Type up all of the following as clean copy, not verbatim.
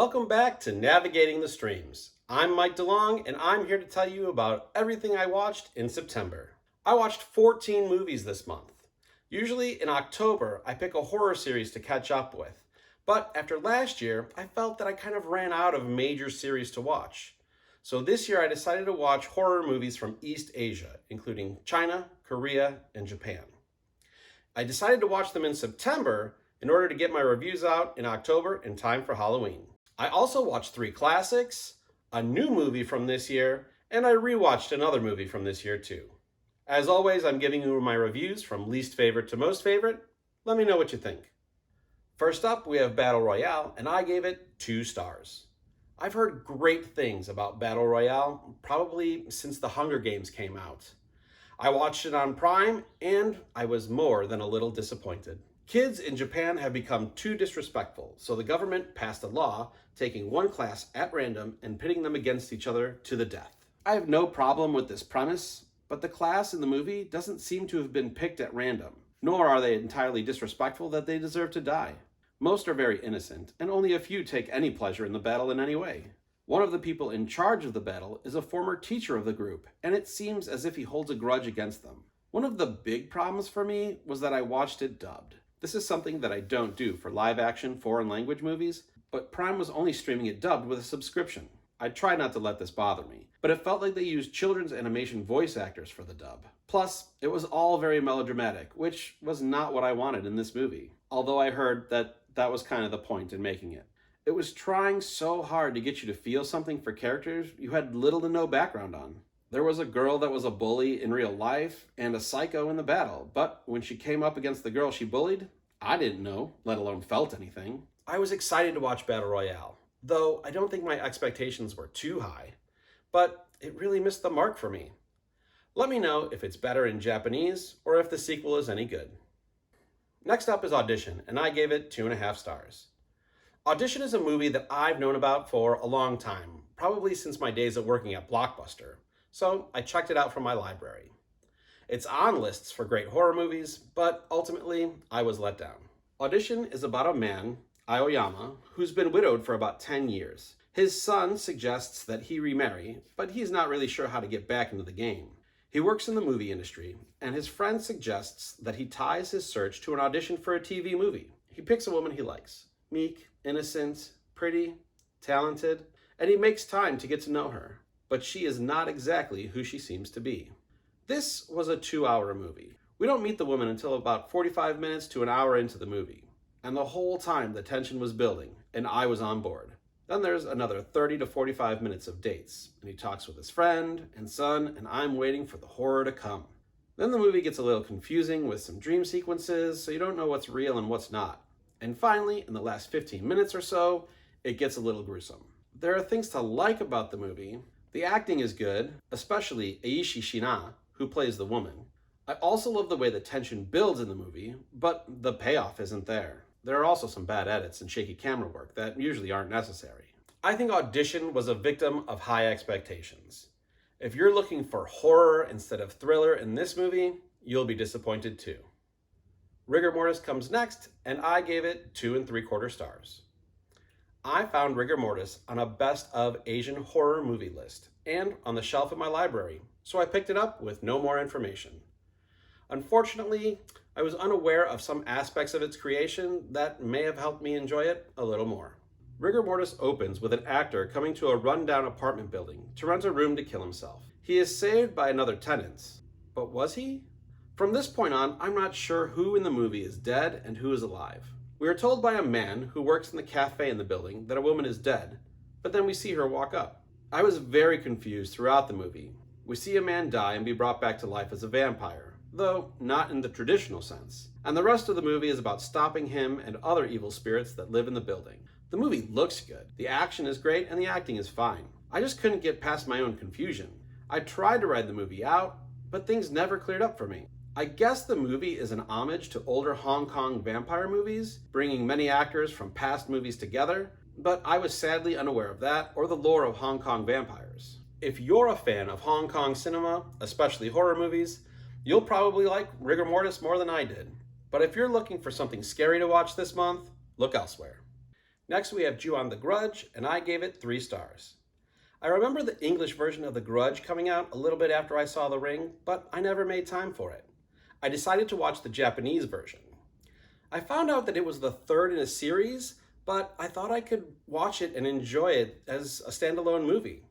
Welcome back to Navigating the Streams. I'm Mike DeLong, and I'm here to tell you about everything I watched in September. I watched 14 movies this month. Usually in October, I pick a horror series to catch up with. But after last year, I felt that I kind of ran out of major series to watch. So this year I decided to watch horror movies from East Asia, including China, Korea, and Japan. I decided to watch them in September in order to get my reviews out in October in time for Halloween. I also watched 3 classics, a new movie from this year, and I rewatched another movie from this year too. As always, I'm giving you my reviews from least favorite to most favorite. Let me know what you think. First up, we have Battle Royale, and I gave it 2 stars. I've heard great things about Battle Royale, probably since the Hunger Games came out. I watched it on Prime, and I was more than a little disappointed. Kids in Japan have become too disrespectful, so the government passed a law taking one class at random and pitting them against each other to the death. I have no problem with this premise, but the class in the movie doesn't seem to have been picked at random, nor are they entirely disrespectful that they deserve to die. Most are very innocent, and only a few take any pleasure in the battle in any way. One of the people in charge of the battle is a former teacher of the group, and it seems as if he holds a grudge against them. One of the big problems for me was that I watched it dubbed. This is something that I don't do for live-action foreign language movies, but Prime was only streaming it dubbed with a subscription. I try not to let this bother me, but it felt like they used children's animation voice actors for the dub. Plus, it was all very melodramatic, which was not what I wanted in this movie, although I heard that was kind of the point in making it. It was trying so hard to get you to feel something for characters you had little to no background on. There was a girl that was a bully in real life and a psycho in the battle, but when she came up against the girl she bullied, I didn't know, let alone felt anything. I was excited to watch Battle Royale, though I don't think my expectations were too high, but it really missed the mark for me. Let me know if it's better in Japanese or if the sequel is any good. Next up is Audition, and I gave it 2.5 stars. Audition is a movie that I've known about for a long time, probably since my days of working at Blockbuster, so I checked it out from my library. It's on lists for great horror movies, but ultimately, I was let down. Audition is about a man, Aoyama, who's been widowed for about 10 years. His son suggests that he remarry, but he's not really sure how to get back into the game. He works in the movie industry, and his friend suggests that he ties his search to an audition for a TV movie. He picks a woman he likes. Meek, innocent, pretty, talented, and he makes time to get to know her, but she is not exactly who she seems to be. This was a 2-hour movie. We don't meet the woman until about 45 minutes to an hour into the movie, and the whole time the tension was building, and I was on board. Then there's another 30 to 45 minutes of dates, and he talks with his friend and son, and I'm waiting for the horror to come. Then the movie gets a little confusing with some dream sequences, so you don't know what's real and what's not. And finally, in the last 15 minutes or so, it gets a little gruesome. There are things to like about the movie. The acting is good, especially Eiichi Shina, who plays the woman. I also love the way the tension builds in the movie, but the payoff isn't there. There are also some bad edits and shaky camera work that usually aren't necessary. I think Audition was a victim of high expectations. If you're looking for horror instead of thriller in this movie, you'll be disappointed too. Rigor Mortis comes next, and I gave it 2.75 stars. I found Rigor Mortis on a best of Asian horror movie list and on the shelf in my library, so I picked it up with no more information. Unfortunately, I was unaware of some aspects of its creation that may have helped me enjoy it a little more. Rigor Mortis opens with an actor coming to a rundown apartment building to rent a room to kill himself. He is saved by another tenant, but was he? From this point on, I'm not sure who in the movie is dead and who is alive. We are told by a man who works in the cafe in the building that a woman is dead, but then we see her walk up. I was very confused throughout the movie. We see a man die and be brought back to life as a vampire, though not in the traditional sense. And the rest of the movie is about stopping him and other evil spirits that live in the building. The movie looks good, the action is great, and the acting is fine. I just couldn't get past my own confusion. I tried to ride the movie out, but things never cleared up for me. I guess the movie is an homage to older Hong Kong vampire movies, bringing many actors from past movies together, but I was sadly unaware of that or the lore of Hong Kong vampires. If you're a fan of Hong Kong cinema, especially horror movies, you'll probably like Rigor Mortis more than I did. But if you're looking for something scary to watch this month, look elsewhere. Next, we have Ju-on The Grudge, and I gave it 3 stars. I remember the English version of The Grudge coming out a little bit after I saw The Ring, but I never made time for it. I decided to watch the Japanese version. I found out that it was the third in a series, but I thought I could watch it and enjoy it as a standalone movie.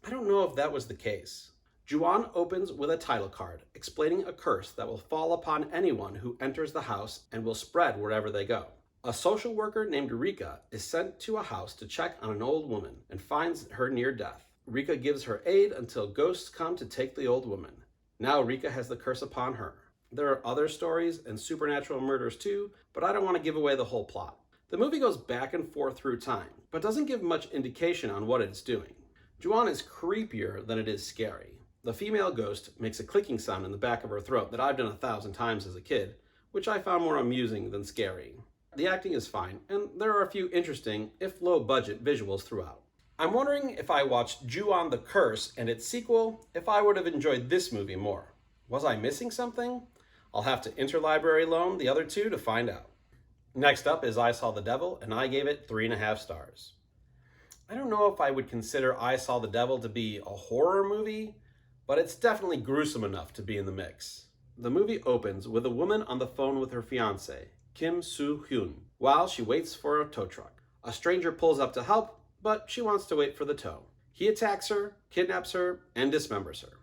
I don't know if that was the case. Ju-on opens with a title card explaining a curse that will fall upon anyone who enters the house and will spread wherever they go. A social worker named Rika is sent to a house to check on an old woman and finds her near death. Rika gives her aid until ghosts come to take the old woman. Now Rika has the curse upon her. There are other stories and supernatural murders too, but I don't want to give away the whole plot. The movie goes back and forth through time, but doesn't give much indication on what it's doing. Ju-on is creepier than it is scary. The female ghost makes a clicking sound in the back of her throat that I've done 1,000 times as a kid, which I found more amusing than scary. The acting is fine, and there are a few interesting, if low-budget, visuals throughout. I'm wondering if I watched Ju-on the Curse and its sequel, if I would have enjoyed this movie more. Was I missing something? I'll have to interlibrary loan the other two to find out. Next up is I Saw the Devil, and I gave it 3.5 stars. I don't know if I would consider I Saw the Devil to be a horror movie, but it's definitely gruesome enough to be in the mix. The movie opens with a woman on the phone with her fiancé, Kim Soo-hyun, while she waits for a tow truck. A stranger pulls up to help, but she wants to wait for the tow. He attacks her, kidnaps her, and dismembers her.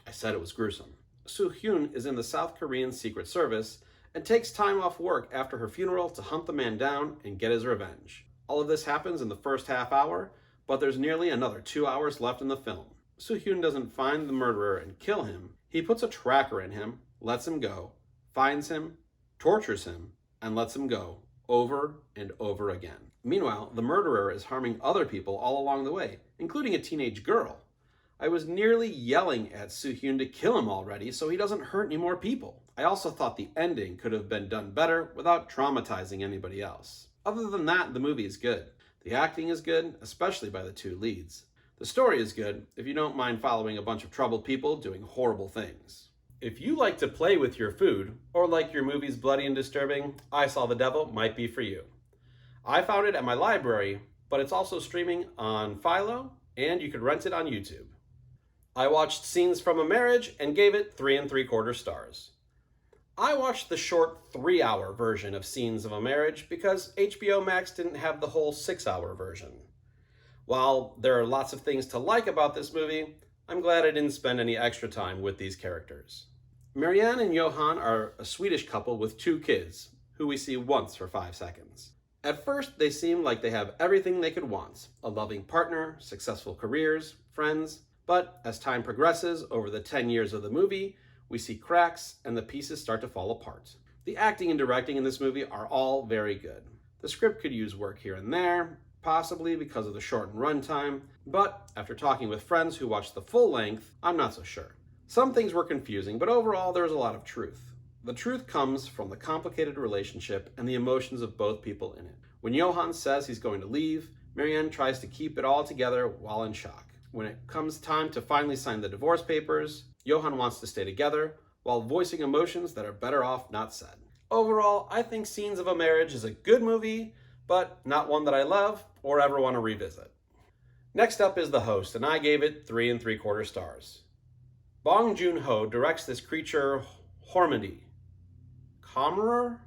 I said it was gruesome. Soo-hyun is in the South Korean Secret Service and takes time off work after her funeral to hunt the man down and get his revenge. All of this happens in the first half hour, but there's nearly another 2 hours left in the film. Soo-hyun doesn't find the murderer and kill him. He puts a tracker in him, lets him go, finds him, tortures him, and lets him go over and over again. Meanwhile, the murderer is harming other people all along the way, including a teenage girl. I was nearly yelling at Soo-hyun to kill him already so he doesn't hurt any more people. I also thought the ending could have been done better without traumatizing anybody else. Other than that, the movie is good. The acting is good, especially by the two leads. The story is good if you don't mind following a bunch of troubled people doing horrible things. If you like to play with your food, or like your movies bloody and disturbing, I Saw the Devil might be for you. I found it at my library, but it's also streaming on Philo, and you could rent it on YouTube. I watched Scenes from a Marriage and gave it 3.75 stars. I watched the short 3-hour version of Scenes of a Marriage because HBO Max didn't have the whole 6-hour version. While there are lots of things to like about this movie, I'm glad I didn't spend any extra time with these characters. Marianne and Johan are a Swedish couple with 2 kids, who we see once for 5 seconds. At first, they seem like they have everything they could want: a loving partner, successful careers, friends, but as time progresses over the 10 years of the movie, we see cracks and the pieces start to fall apart. The acting and directing in this movie are all very good. The script could use work here and there, possibly because of the shortened runtime, but after talking with friends who watched the full length, I'm not so sure. Some things were confusing, but overall there's a lot of truth. The truth comes from the complicated relationship and the emotions of both people in it. When Johan says he's going to leave, Marianne tries to keep it all together while in shock. When it comes time to finally sign the divorce papers, Johan wants to stay together while voicing emotions that are better off not said. Overall, I think Scenes of a Marriage is a good movie, but not one that I love or ever want to revisit. Next up is The Host, and I gave it 3.75 stars. Bong Joon-ho directs this creature Hormady. Commoner?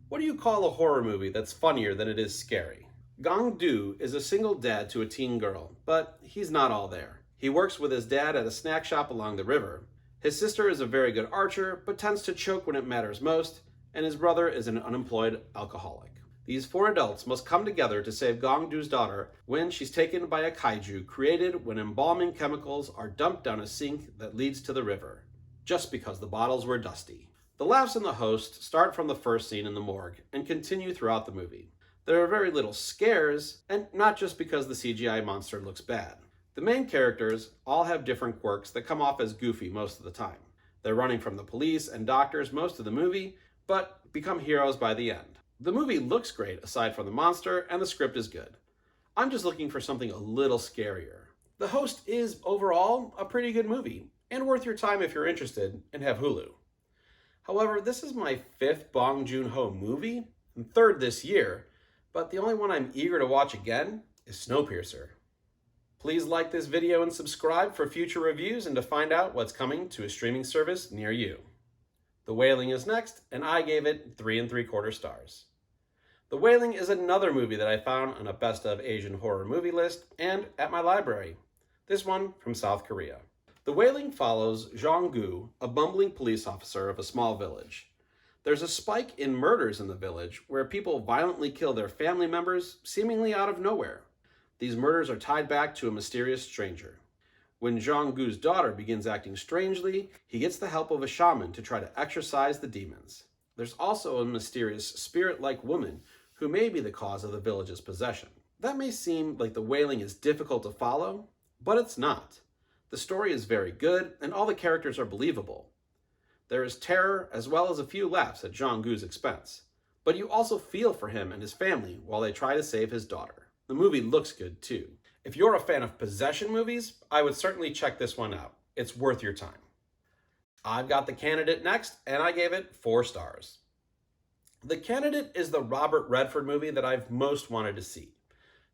What do you call a horror movie that's funnier than it is scary? Gong-do is a single dad to a teen girl, but he's not all there. He works with his dad at a snack shop along the river. His sister is a very good archer, but tends to choke when it matters most, and his brother is an unemployed alcoholic. These 4 adults must come together to save Gong-do's daughter when she's taken by a kaiju created when embalming chemicals are dumped down a sink that leads to the river, just because the bottles were dusty. The laughs in The Host start from the first scene in the morgue and continue throughout the movie. There are very little scares, and not just because the CGI monster looks bad. The main characters all have different quirks that come off as goofy most of the time. They're running from the police and doctors most of the movie, but become heroes by the end. The movie looks great aside from the monster, and the script is good. I'm just looking for something a little scarier. The Host is, overall, a pretty good movie, and worth your time if you're interested and have Hulu. However, this is my 5th Bong Joon-ho movie, and 3rd this year, but the only one I'm eager to watch again is Snowpiercer. Please like this video and subscribe for future reviews and to find out what's coming to a streaming service near you. The Wailing is next, and I gave it 3 3/4 stars. The Wailing is another movie that I found on a best of Asian horror movie list and at my library. This one from South Korea. The Wailing follows Jong-gu, a bumbling police officer of a small village. There's a spike in murders in the village where people violently kill their family members seemingly out of nowhere. These murders are tied back to a mysterious stranger. When Jong-gu's daughter begins acting strangely, he gets the help of a shaman to try to exorcise the demons. There's also a mysterious spirit-like woman who may be the cause of the village's possession. That may seem like The Wailing is difficult to follow, but it's not. The story is very good, and all the characters are believable. There is terror as well as a few laughs at Jong-gu's expense, but you also feel for him and his family while they try to save his daughter. The movie looks good too. If you're a fan of possession movies, I would certainly check this one out. It's worth your time. I've got The Candidate next, and I gave it 4 stars. The Candidate is the Robert Redford movie that I've most wanted to see.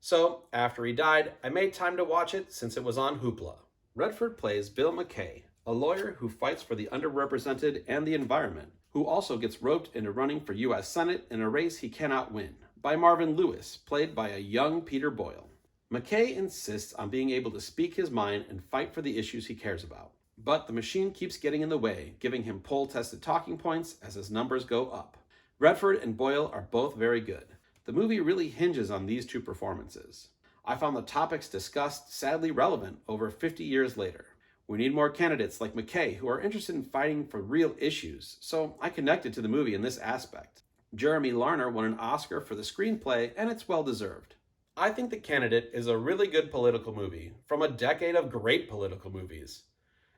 So, after he died, I made time to watch it since it was on Hoopla. Redford plays Bill McKay, a lawyer who fights for the underrepresented and the environment, who also gets roped into running for U.S. Senate in a race he cannot win, by Marvin Lewis, played by a young Peter Boyle. McKay insists on being able to speak his mind and fight for the issues he cares about. But the machine keeps getting in the way, giving him poll-tested talking points as his numbers go up. Redford and Boyle are both very good. The movie really hinges on these two performances. I found the topics discussed sadly relevant over 50 years later. We need more candidates like McKay who are interested in fighting for real issues, so I connected to the movie in this aspect. Jeremy Larner won an Oscar for the screenplay, and it's well deserved. I think The Candidate is a really good political movie from a decade of great political movies.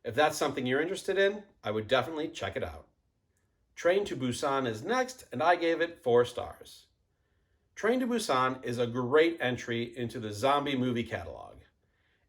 If that's something you're interested in, I would definitely check it out. Train to Busan is next, and I gave it 4 stars. Train to Busan is a great entry into the zombie movie catalog.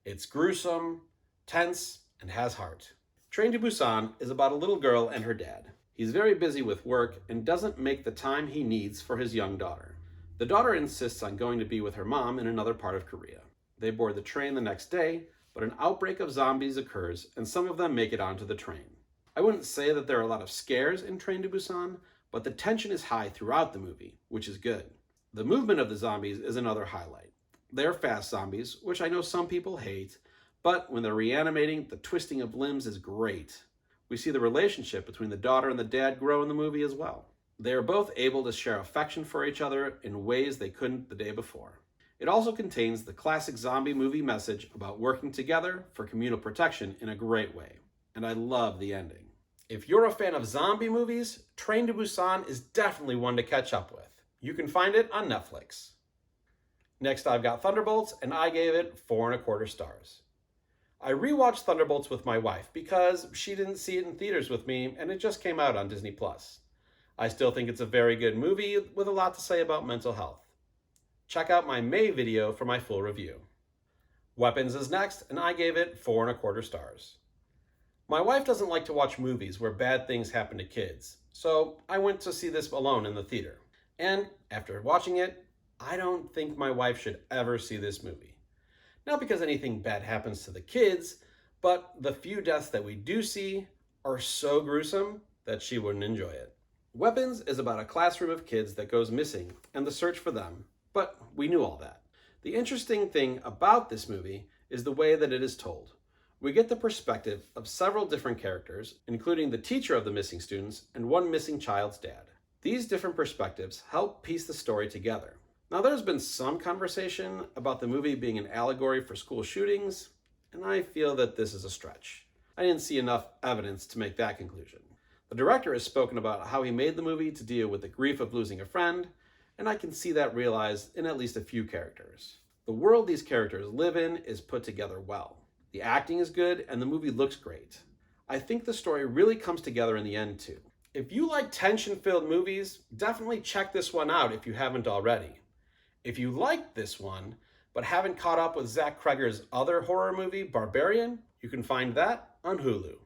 It's gruesome, tense, and has heart. Train to Busan is about a little girl and her dad. He's very busy with work and doesn't make the time he needs for his young daughter. The daughter insists on going to be with her mom in another part of Korea. They board the train the next day, but an outbreak of zombies occurs and some of them make it onto the train. I wouldn't say that there are a lot of scares in Train to Busan, but the tension is high throughout the movie, which is good. The movement of the zombies is another highlight. They're fast zombies, which I know some people hate, but when they're reanimating, the twisting of limbs is great. We see the relationship between the daughter and the dad grow in the movie as well. They are both able to share affection for each other in ways they couldn't the day before. It also contains the classic zombie movie message about working together for communal protection in a great way. And I love the ending. If you're a fan of zombie movies, Train to Busan is definitely one to catch up with. You can find it on Netflix. Next, I've got Thunderbolts, and I gave it 4 1/4 stars. I rewatched Thunderbolts with my wife because she didn't see it in theaters with me, and it just came out on Disney+. I still think it's a very good movie with a lot to say about mental health. Check out my May video for my full review. Weapons is next, and I gave it 4 1/4 stars. My wife doesn't like to watch movies where bad things happen to kids, so I went to see this alone in the theater. And after watching it, I don't think my wife should ever see this movie. Not because anything bad happens to the kids, but the few deaths that we do see are so gruesome that she wouldn't enjoy it. Weapons is about a classroom of kids that goes missing and the search for them, but we knew all that. The interesting thing about this movie is the way that it is told. We get the perspective of several different characters, including the teacher of the missing students and one missing child's dad. These different perspectives help piece the story together. Now, there's been some conversation about the movie being an allegory for school shootings, and I feel that this is a stretch. I didn't see enough evidence to make that conclusion. The director has spoken about how he made the movie to deal with the grief of losing a friend, and I can see that realized in at least a few characters. The world these characters live in is put together well. The acting is good, and the movie looks great. I think the story really comes together in the end, too. If you like tension-filled movies, definitely check this one out if you haven't already. If you liked this one, but haven't caught up with Zach Cregger's other horror movie, Barbarian, you can find that on Hulu.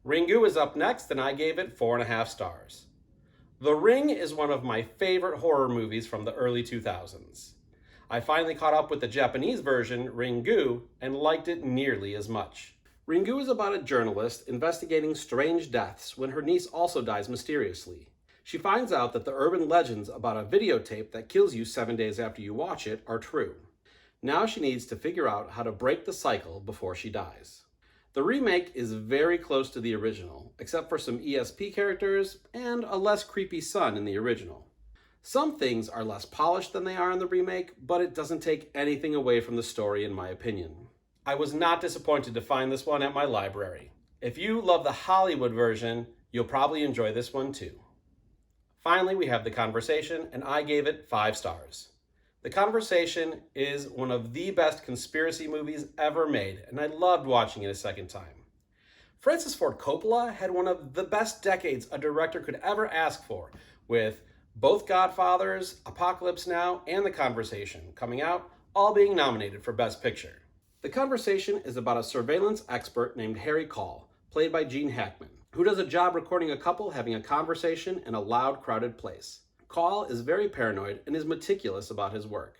Ringu is up next, and I gave it 4 1/2 stars. The Ring is one of my favorite horror movies from the early 2000s. I finally caught up with the Japanese version, Ringu, and liked it nearly as much. Ringu is about a journalist investigating strange deaths when her niece also dies mysteriously. She finds out that the urban legends about a videotape that kills you 7 days after you watch it are true. Now she needs to figure out how to break the cycle before she dies. The remake is very close to the original, except for some ESP characters and a less creepy son in the original. Some things are less polished than they are in the remake, but it doesn't take anything away from the story in my opinion. I was not disappointed to find this one at my library. If you love the Hollywood version, you'll probably enjoy this one too. Finally, we have The Conversation, and I gave it 5 stars. The Conversation is one of the best conspiracy movies ever made, and I loved watching it a second time. Francis Ford Coppola had one of the best decades a director could ever ask for, with both Godfathers, Apocalypse Now, and The Conversation coming out, all being nominated for Best Picture. The Conversation is about a surveillance expert named Harry Call, played by Gene Hackman, who does a job recording a couple having a conversation in a loud, crowded place. Call is very paranoid and is meticulous about his work.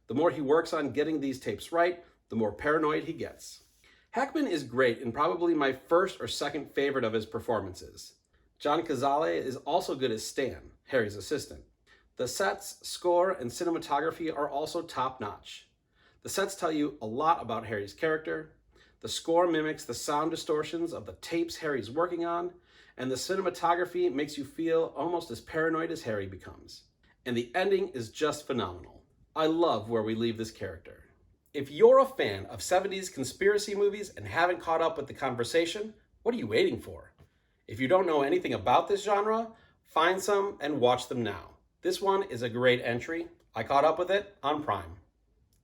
The more he works on getting these tapes right, the more paranoid he gets. Hackman is great and probably my first or second favorite of his performances. John Cazale is also good as Stan, Harry's assistant. The sets, score, and cinematography are also top-notch. The sets tell you a lot about Harry's character. The score mimics the sound distortions of the tapes Harry's working on, and the cinematography makes you feel almost as paranoid as Harry becomes. And the ending is just phenomenal. I love where we leave this character. If you're a fan of 70s conspiracy movies and haven't caught up with The Conversation, what are you waiting for? If you don't know anything about this genre, find some and watch them now. This one is a great entry. I caught up with it on Prime.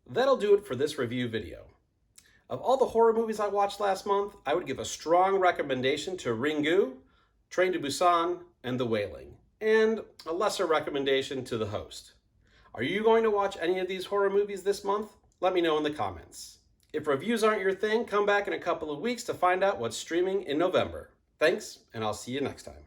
That'll do it for this review video. Of all the horror movies I watched last month, I would give a strong recommendation to Ringu, Train to Busan, and The Wailing, and a lesser recommendation to The Host. Are you going to watch any of these horror movies this month? Let me know in the comments. If reviews aren't your thing, come back in a couple of weeks to find out what's streaming in November. Thanks, and I'll see you next time.